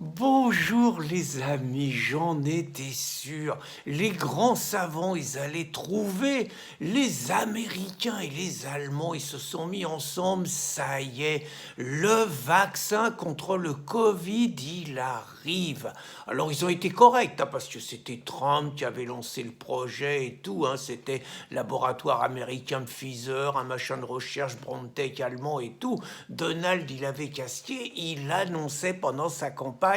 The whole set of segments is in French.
Bonjour les amis, j'en étais sûr. Les grands savants, ils allaient trouver. Les Américains et les Allemands, ils se sont mis ensemble. Ça y est, le vaccin contre le Covid, il arrive. Alors ils ont été corrects, hein, parce que c'était Trump qui avait lancé le projet et tout. Hein, c'était laboratoire américain Pfizer, un machin de recherche BioNTech allemand et tout. Donald, il avait casqué, il annonçait pendant sa campagne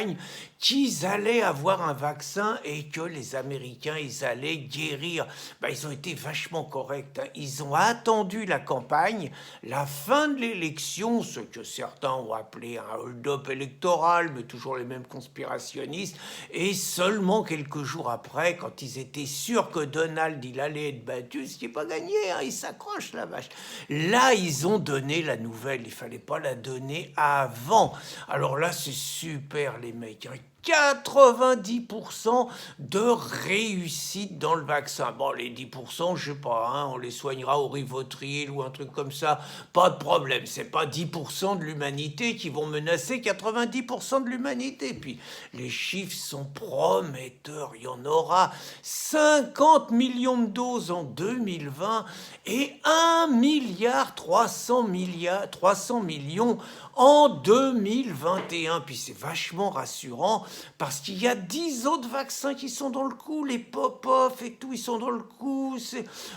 qu'ils allaient avoir un vaccin et que les Américains, ils allaient guérir. Ben, ils ont été vachement corrects. Hein. Ils ont attendu la campagne, la fin de l'élection, ce que certains ont appelé un hold-up électoral, mais toujours les mêmes conspirationnistes, et seulement quelques jours après, quand ils étaient sûrs que Donald, il allait être battu, ce qui n'est pas gagné, hein, il s'accroche la vache. Là, ils ont donné la nouvelle, il fallait pas la donner avant. Alors là, c'est super les mecs, hein. 90% de réussite dans le vaccin. Bon, les 10%, je sais pas, hein, on les soignera au Rivotril ou un truc comme ça. Pas de problème, c'est pas 10% de l'humanité qui vont menacer 90% de l'humanité. Puis les chiffres sont prometteurs. Il y en aura 50 millions de doses en 2020 et 1,3 milliard en 2021. Puis c'est vachement rassurant parce qu'il y a 10 autres vaccins qui sont dans le coup, les Popov et tout, ils sont dans le coup.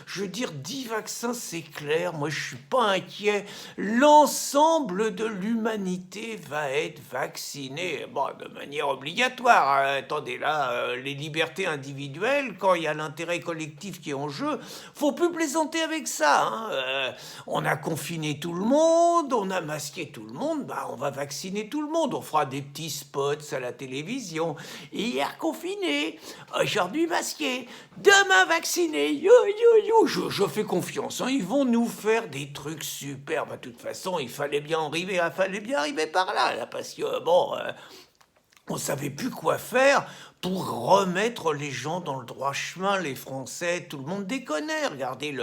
Je veux dire, 10 vaccins, c'est clair. Moi, je suis pas inquiet. L'ensemble de l'humanité va être vacciné. Bon, de manière obligatoire. Hein. Attendez, là, les libertés individuelles, quand il y a l'intérêt collectif qui est en jeu, faut plus plaisanter avec ça. Hein. On a confiné tout le monde, on a masqué tout le monde, bah on va vacciner tout le monde. On fera des petits spots à la télévision. Hier confiné, aujourd'hui masqué, demain vacciné. Yo yo yo, je fais confiance. Hein. Ils vont nous faire des trucs super. Bah, de toute façon, il fallait bien arriver par là parce que bon. On savait plus quoi faire pour remettre les gens dans le droit chemin, les Français, tout le monde déconnait. Regardez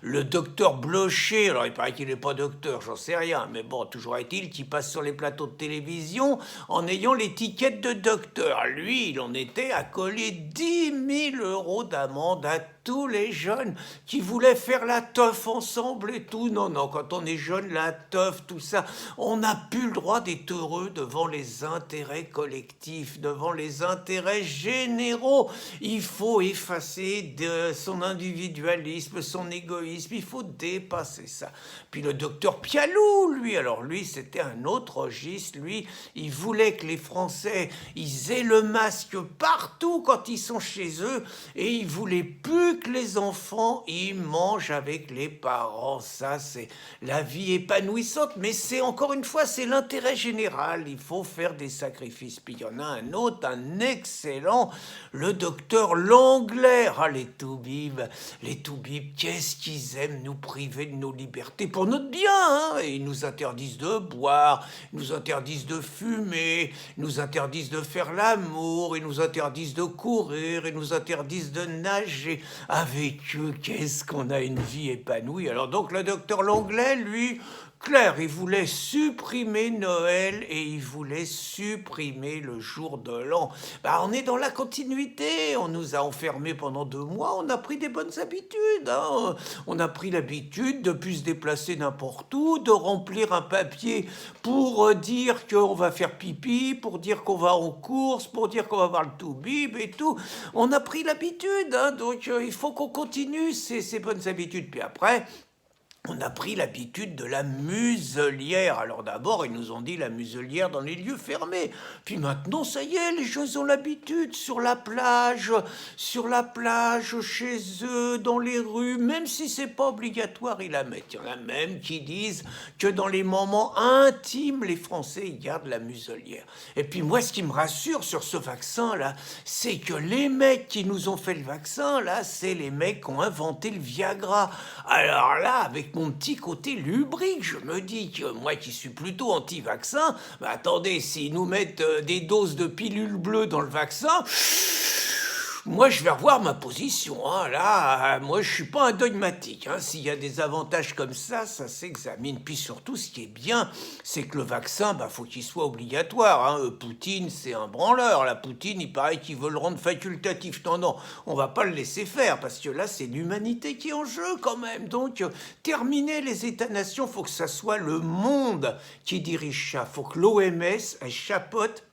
le docteur Blocher, alors il paraît qu'il n'est pas docteur, j'en sais rien, mais bon, toujours est-il qu'il passe sur les plateaux de télévision en ayant l'étiquette de docteur. Lui, il en était à coller 10 000 € d'amende à tous les jeunes qui voulaient faire la teuf ensemble et tout. Non, non, quand on est jeune, la teuf, tout ça, on n'a plus le droit d'être heureux devant les intérêts collectifs, devant les intérêts généraux. Il faut effacer de son individualisme, son égoïsme, il faut dépasser ça. Puis le docteur Pialou, lui, alors lui, c'était un autre registre, lui, il voulait que les Français, ils aient le masque partout quand ils sont chez eux, et il voulait plus que les enfants, ils mangent avec les parents. Ça, c'est la vie épanouissante, mais c'est encore une fois, c'est l'intérêt général. Il faut faire des sacrifices. Puis il y en a un autre, un excellent, le docteur Langlais. Ah, les toubibs, qu'est-ce qu'ils aiment nous priver de nos libertés pour notre bien, hein. Et ils nous interdisent de boire, ils nous interdisent de fumer, ils nous interdisent de faire l'amour, ils nous interdisent de courir, ils nous interdisent de nager. Avec eux, qu'est-ce qu'on a une vie épanouie. Alors donc le docteur Langlais, lui, clair, il voulait supprimer Noël et il voulait supprimer le jour de l'an. Bah, on est dans la continuité. On nous a enfermés pendant 2 mois. On a pris des bonnes habitudes. Hein. On a pris l'habitude de plus se déplacer n'importe où, de remplir un papier pour dire qu'on va faire pipi, pour dire qu'on va en course, pour dire qu'on va voir le toubib et tout. On a pris l'habitude. Hein. Donc il faut qu'on continue ces bonnes habitudes. Puis après, on a pris l'habitude de la muselière. Alors d'abord, ils nous ont dit la muselière dans les lieux fermés. Puis maintenant, ça y est, les gens ont l'habitude sur la plage, chez eux, dans les rues, même si c'est pas obligatoire, ils la mettent. Il y en a même qui disent que dans les moments intimes, les Français, ils gardent la muselière. Et puis moi, ce qui me rassure sur ce vaccin-là, c'est que les mecs qui nous ont fait le vaccin, là, c'est les mecs qui ont inventé le Viagra. Alors là, avec mon petit côté lubrique, je me dis que moi qui suis plutôt anti-vaccin, bah attendez, s'ils nous mettent des doses de pilules bleues dans le vaccin, Moi, je vais revoir ma position, hein. Là, moi, je suis pas un dogmatique, hein. S'il y a des avantages comme ça s'examine. Puis surtout, ce qui est bien, c'est que le vaccin, bah, faut qu'il soit obligatoire, hein. Poutine, c'est un branleur. La Poutine, il paraît qu'il veut le rendre facultatif. Non, non, on va pas le laisser faire, parce que là, c'est l'humanité qui est en jeu, quand même. Donc, terminer les États-nations, faut que ça soit le monde qui dirige ça. Faut que l'OMS, elle chapeaute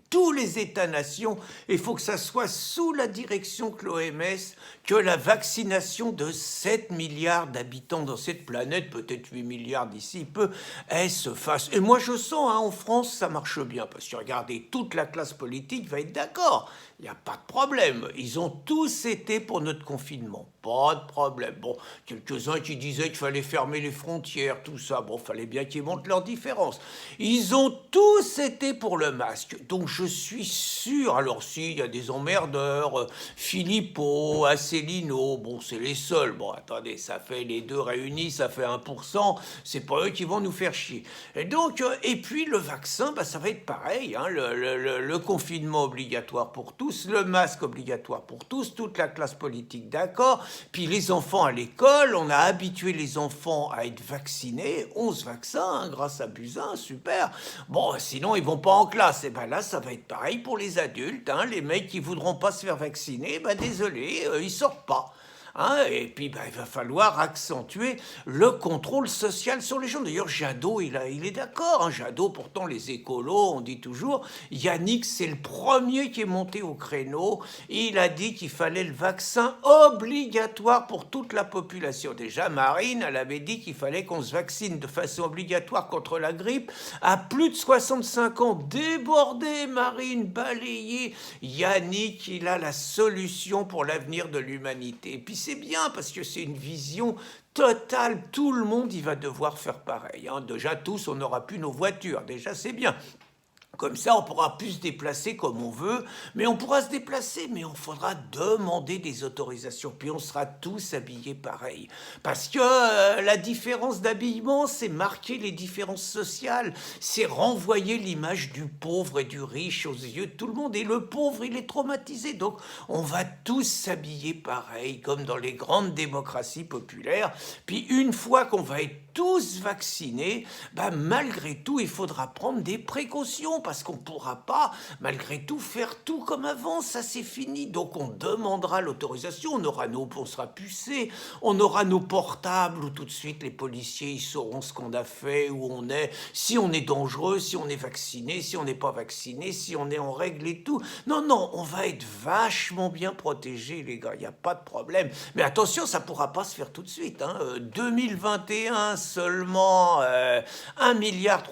tous les États-nations, et il faut que ça soit sous la direction de l'OMS que la vaccination de 7 milliards d'habitants dans cette planète, peut-être 8 milliards d'ici peu, elle se fasse. Et moi je sens, hein, en France, ça marche bien, parce que regardez, toute la classe politique va être d'accord, il n'y a pas de problème, ils ont tous été pour notre confinement, pas de problème. Bon, quelques-uns qui disaient qu'il fallait fermer les frontières, tout ça, bon, fallait bien qu'ils montrent leurs différences. Ils ont tous été pour le masque, donc je suis sûr, alors s'il y a des emmerdeurs, Philippot, Asselineau, bon, c'est les seuls, bon, attendez, ça fait les deux réunis, ça fait 1%, c'est pas eux qui vont nous faire chier. Et donc, et puis le vaccin, bah, ça va être pareil, hein, le confinement obligatoire pour tous, le masque obligatoire pour tous, toute la classe politique d'accord, puis les enfants à l'école, on a habitué les enfants à être vaccinés, 11 vaccins, hein, grâce à Buzyn, super. Bon, sinon ils vont pas en classe, et ben là, ça va être pareil pour les adultes, hein, les mecs qui voudront pas se faire vacciner, ben désolé, ils sortent pas. Hein, et puis bah, il va falloir accentuer le contrôle social sur les gens. D'ailleurs, Jadot, il est d'accord. Hein. Jadot, pourtant, les écolos, on dit toujours, Yannick, c'est le premier qui est monté au créneau. Il a dit qu'il fallait le vaccin obligatoire pour toute la population. Déjà, Marine, elle avait dit qu'il fallait qu'on se vaccine de façon obligatoire contre la grippe à plus de 65 ans. Débordé, Marine, balayé. Yannick, il a la solution pour l'avenir de l'humanité. Et puis c'est bien parce que c'est une vision totale. Tout le monde y va devoir faire pareil. Hein. Déjà tous, on n'aura plus nos voitures. Déjà c'est bien. Comme ça, on pourra plus se déplacer comme on veut, mais on pourra se déplacer, mais on faudra demander des autorisations, puis on sera tous habillés pareil. Parce que la différence d'habillement, c'est marquer les différences sociales, c'est renvoyer l'image du pauvre et du riche aux yeux de tout le monde, et le pauvre, il est traumatisé, donc on va tous s'habiller pareil, comme dans les grandes démocraties populaires, puis une fois qu'on va être tous vaccinés, bah malgré tout, il faudra prendre des précautions parce qu'on ne pourra pas, malgré tout, faire tout comme avant. Ça, c'est fini. Donc, on demandera l'autorisation. On sera pucés. On aura nos portables où tout de suite, les policiers, ils sauront ce qu'on a fait, où on est, si on est dangereux, si on est vacciné, si on n'est pas vacciné, si on est en règle et tout. Non, non, on va être vachement bien protégés, les gars. Il n'y a pas de problème. Mais attention, ça ne pourra pas se faire tout de suite. Hein. 2021, seulement 1,3 milliard,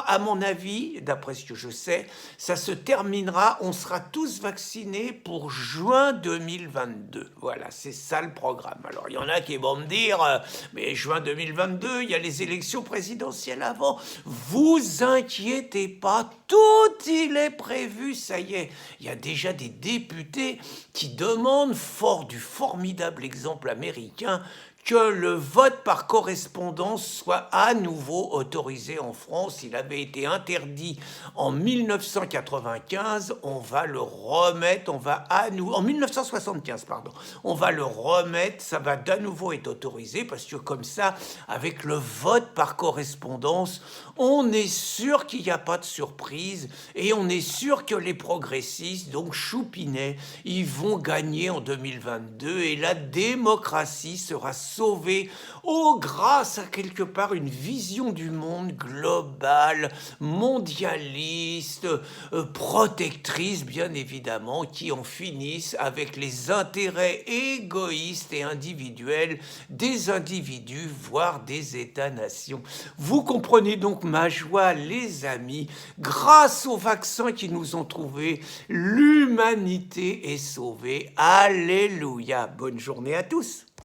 à mon avis, d'après ce que je sais, ça se terminera, on sera tous vaccinés pour juin 2022. Voilà, c'est ça le programme. Alors, il y en a qui vont me dire, mais juin 2022, il y a les élections présidentielles avant. Vous inquiétez pas, tout il est prévu, ça y est. Il y a déjà des députés qui demandent, fort du formidable exemple américain, que le vote par correspondance soit à nouveau autorisé en France. Il avait été interdit en 1995, on va le remettre, en 1975, pardon, on va le remettre, ça va d'à nouveau être autorisé, parce que comme ça, avec le vote par correspondance, on est sûr qu'il n'y a pas de surprise, et on est sûr que les progressistes, donc Choupinet, ils vont gagner en 2022, et la démocratie sera sauvée, grâce à quelque part une vision du monde globale, mondialiste, protectrice bien évidemment, qui en finisse avec les intérêts égoïstes et individuels des individus, voire des États-nations. Vous comprenez donc ma joie, les amis, grâce aux vaccins qui nous ont trouvés, l'humanité est sauvée. Alléluia. Bonne journée à tous.